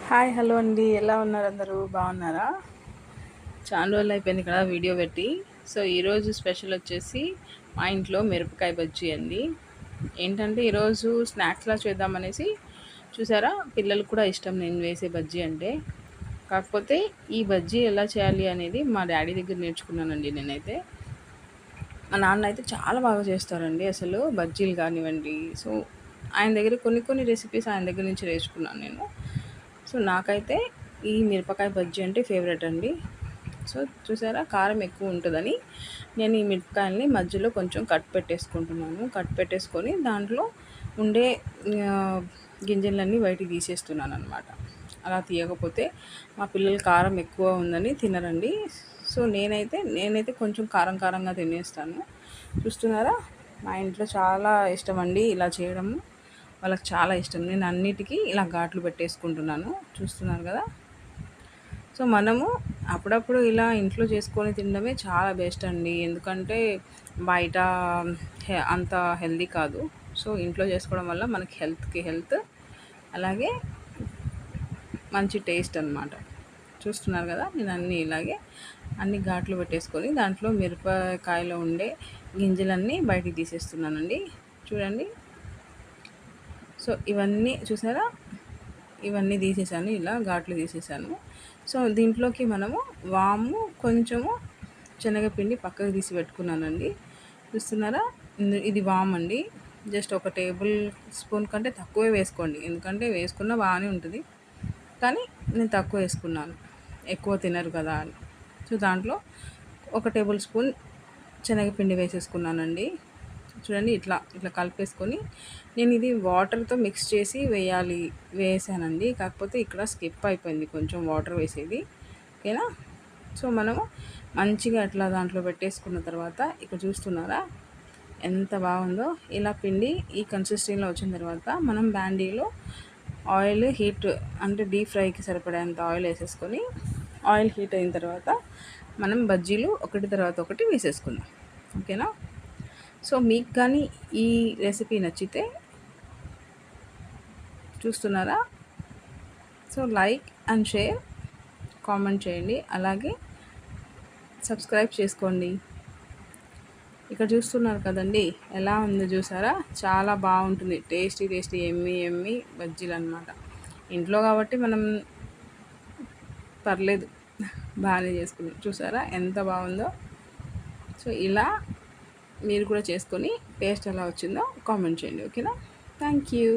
Hi hello అండి, ఎలా ఉన్నారు? అందరూ బాగున్నారా? చాలా రోజులు అయిపోయింది కదా వీడియో పెట్టి. సో ఈరోజు స్పెషల్ వచ్చేసి మా ఇంట్లో మిరపకాయ బజ్జీ అండి. ఏంటంటే ఈరోజు స్నాక్స్లా చేద్దామనేసి, చూసారా, పిల్లలకు కూడా ఇష్టం నేను వేసే బజ్జీ అంటే. కాకపోతే ఈ బజ్జీ ఎలా చేయాలి అనేది మా డాడీ దగ్గర నేర్చుకున్నానండి నేనైతే. మా నాన్న అయితే చాలా బాగా చేస్తారండి అసలు బజ్జీలు కానివ్వండి. సో ఆయన దగ్గర కొన్ని కొన్ని రెసిపీస్ ఆయన దగ్గర నుంచి నేర్చుకున్నాను నేను. సో నాకైతే ఈ మిరపకాయ బజ్జీ అంటే ఫేవరెట్ అండి. సో చూసారా, కారం ఎక్కువ ఉంటుందని నేను ఈ మిరపకాయల్ని మధ్యలో కొంచెం కట్ పెట్టేసుకుంటున్నాను. కట్ పెట్టేసుకొని దాంట్లో ఉండే ఆ, గింజలన్నీ బయటికి తీసేస్తున్నాను అనమాట. అలా తీయకపోతే మా పిల్లలు కారం ఎక్కువ ఉందని తినరండి. సో నేనైతే కొంచెం కారం కారంగా తినేస్తాను. చూస్తున్నారా, మా ఇంట్లో చాలా ఇష్టం అండి ఇలా చేయడము. వాళ్ళకి చాలా ఇష్టం. నేను అన్నిటికీ ఇలా ఘాట్లు పెట్టేసుకుంటున్నాను. చూస్తున్నారు కదా. సో మనము అప్పుడప్పుడు ఇలా ఇంట్లో చేసుకొని తినడమే చాలా బెస్ట్ అండి. ఎందుకంటే బయట అంత హెల్దీ కాదు. సో ఇంట్లో చేసుకోవడం వల్ల మనకి హెల్త్కి హెల్త్, అలాగే మంచి టేస్ట్ అనమాట. చూస్తున్నారు కదా, నేను అన్ని ఘాట్లు పెట్టేసుకొని దాంట్లో మిరపకాయలో ఉండే గింజలన్నీ బయటికి తీసేస్తున్నానండి. చూడండి. సో ఇవన్నీ చూసారా, ఇవన్నీ తీసేసాను, ఇలా ఘాట్లు తీసేసాను. సో దీంట్లోకి మనము వాము, కొంచెము శనగపిండి పక్కకు తీసి పెట్టుకున్నానండి. చూస్తున్నారా, ఇది వామ్ అండి. జస్ట్ ఒక టేబుల్ స్పూన్ కంటే తక్కువే వేసుకోండి, ఎందుకంటే వేసుకున్న బాగానే ఉంటుంది. కానీ నేను తక్కువ వేసుకున్నాను, ఎక్కువ తినరు కదా అని. సో దాంట్లో ఒక టేబుల్ స్పూన్ శనగపిండి వేసేసుకున్నానండి. చూడండి, ఇట్లా ఇట్లా కలిపేసుకొని నేను ఇది వాటర్తో మిక్స్ చేసి వేసానండి. కాకపోతే ఇక్కడ స్కిప్ అయిపోయింది కొంచెం వాటర్ వేసేది. ఓకేనా. సో మనము మంచిగా అట్లా దాంట్లో పెట్టేసుకున్న తర్వాత ఇక్కడ చూస్తున్నారా ఎంత బాగుందో. ఇలా పిండి ఈ కన్సిస్టెన్సీలో వచ్చిన తర్వాత మనం బ్యాండీలో ఆయిల్ హీట్, అంటే డీప్ ఫ్రైకి సరిపడేంత ఆయిల్ వేసేసుకొని, ఆయిల్ హీట్ అయిన తర్వాత మనం బజ్జీలు ఒకటి తర్వాత ఒకటి వేసేసుకుందాం. ఓకేనా. సో మీకు కానీ ఈ రెసిపీ నచ్చితే, చూస్తున్నారా, so like and share, comment చేయండి, అలాగే సబ్స్క్రైబ్ చేసుకోండి. ఇక్కడ చూస్తున్నారు కదండి, ఎలా ఉందో చూసారా, చాలా బాగుంటుంది. టేస్టీ టేస్టీ ఎమ్మి ఎమ్మి బజ్జీలు అనమాట. ఇంట్లో కాబట్టి మనం పర్లేదు బాగానే చేసుకుని. చూసారా ఎంత బాగుందో. సో ఇలా మీరు కూడా చేసుకొని టేస్ట్ ఎలా వచ్చిందో కామెంట్ చేయండి. ఓకేనా. Thank you.